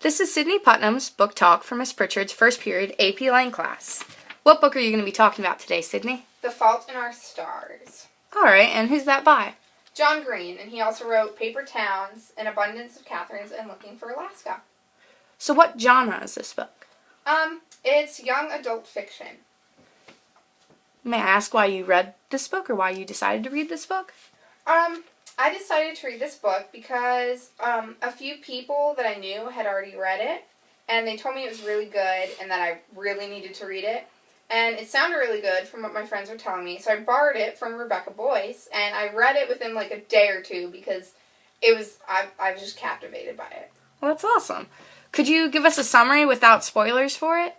This is Sydney Putnam's book talk for Miss Pritchard's first period AP Lang class. What book are you going to be talking about today, Sydney? The Fault in Our Stars. All right, and who's that by? John Green, and he also wrote Paper Towns, An Abundance of Catherines, and Looking for Alaska. So what genre is this book? It's young adult fiction. May I ask why you read this book or why you decided to read this book? I decided to read this book because a few people that I knew had already read it, and they told me it was really good and that I really needed to read it. And it sounded really good from what my friends were telling me, so I borrowed it from Rebecca Boyce, and I read it within like a day or two because I was just captivated by it. Well, that's awesome. Could you give us a summary without spoilers for it?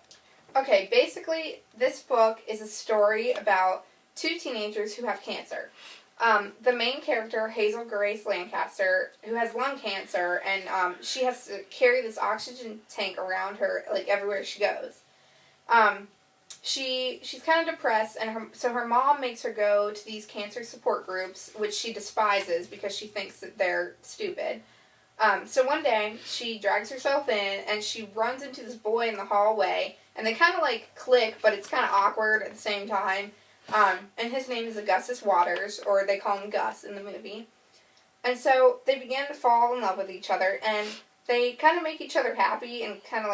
Okay, basically, this book is a story about two teenagers who have cancer. The main character, Hazel Grace Lancaster, who has lung cancer, and she has to carry this oxygen tank around her, like, everywhere she goes. She's kind of depressed, and so her mom makes her go to these cancer support groups, which she despises because she thinks that they're stupid. So one day, she drags herself in, and she runs into this boy in the hallway, and they kind of, like, click, but it's kind of awkward at the same time. And his name is Augustus Waters, or they call him Gus in the movie. And so they begin to fall in love with each other, and they kind of make each other happy and kind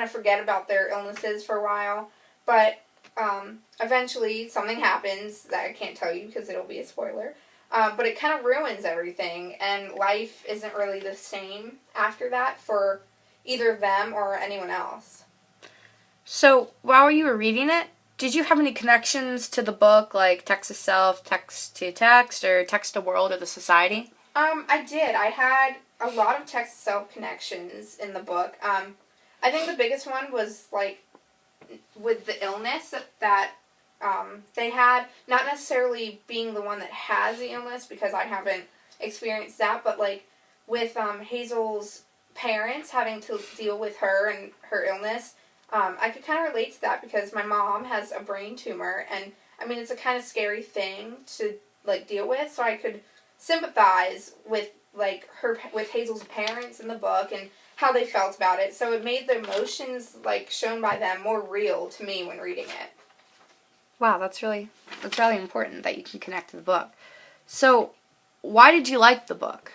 of forget about their illnesses for a while. But eventually something happens that I can't tell you because it'll be a spoiler. But it kind of ruins everything, and life isn't really the same after that for either them or anyone else. So, while you were reading it, did you have any connections to the book, like text to self, text to text, or text to world or the society? I did. I had a lot of text to self connections in the book. I think the biggest one was, like, with the illness that they had, not necessarily being the one that has the illness, because I haven't experienced that, but, like, with Hazel's parents having to deal with her and her illness, I could kind of relate to that because my mom has a brain tumor, and, I mean, it's a kind of scary thing to, like, deal with, so I could sympathize with, like, with Hazel's parents in the book and how they felt about it, so it made the emotions, like, shown by them more real to me when reading it. Wow, that's really important that you can connect to the book. So, why did you like the book?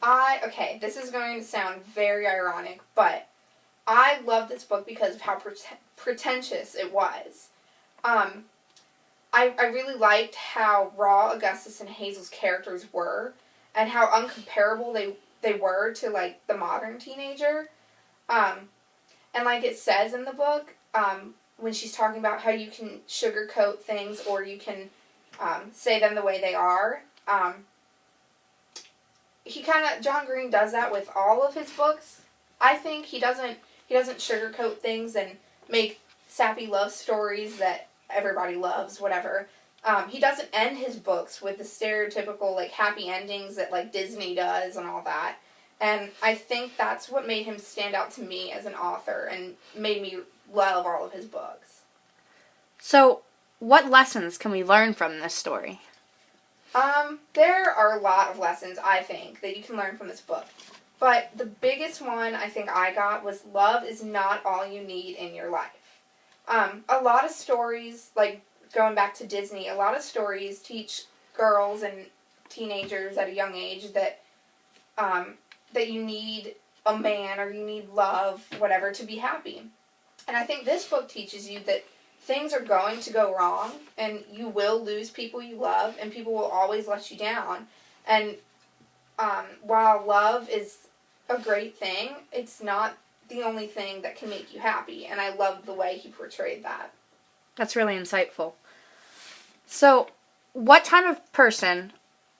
Okay, this is going to sound very ironic, but I love this book because of how pretentious it was. I really liked how raw Augustus and Hazel's characters were, and how uncomparable they were to, like, the modern teenager. And like it says in the book, when she's talking about how you can sugarcoat things or you can say them the way they are, John Green does that with all of his books. I think he doesn't sugarcoat things and make sappy love stories that everybody loves, whatever. He doesn't end his books with the stereotypical, like, happy endings that, like, Disney does and all that. And I think that's what made him stand out to me as an author and made me love all of his books. So, what lessons can we learn from this story? There are a lot of lessons, I think, that you can learn from this book. But the biggest one I think I got was love is not all you need in your life. A lot of stories, like going back to Disney, a lot of stories teach girls and teenagers at a young age that you need a man or you need love, whatever, to be happy. And I think this book teaches you that things are going to go wrong, and you will lose people you love, and people will always let you down. And while love is a great thing, it's not the only thing that can make you happy, and I love the way he portrayed that. That's really insightful. So, what type of person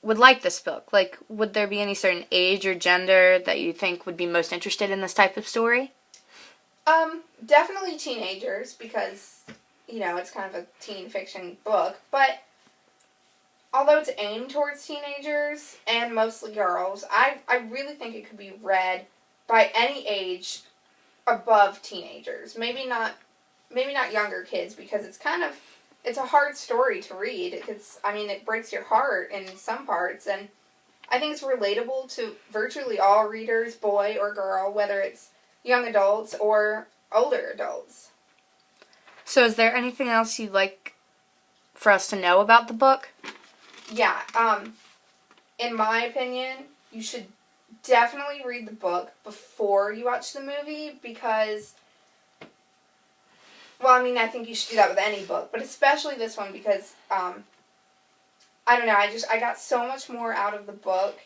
would like this book? Like, would there be any certain age or gender that you think would be most interested in this type of story? Definitely teenagers, because, you know, it's kind of a teen fiction book, but although it's aimed towards teenagers and mostly girls, I really think it could be read by any age above teenagers. Maybe not younger kids, because it's a hard story to read. It breaks your heart in some parts, and I think it's relatable to virtually all readers, boy or girl, whether it's young adults or older adults. So is there anything else you'd like for us to know about the book? Yeah, in my opinion, you should definitely read the book before you watch the movie because, well, I mean, I think you should do that with any book, but especially this one because, I don't know, I got so much more out of the book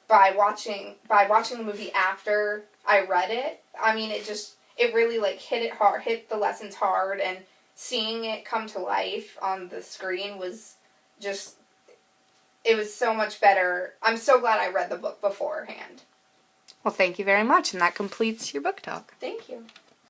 by watching the movie after I read it. I mean, it really, like, hit the lessons hard, and seeing it come to life on the screen was just, it was so much better. I'm so glad I read the book beforehand. Well, thank you very much, and that completes your book talk. Thank you.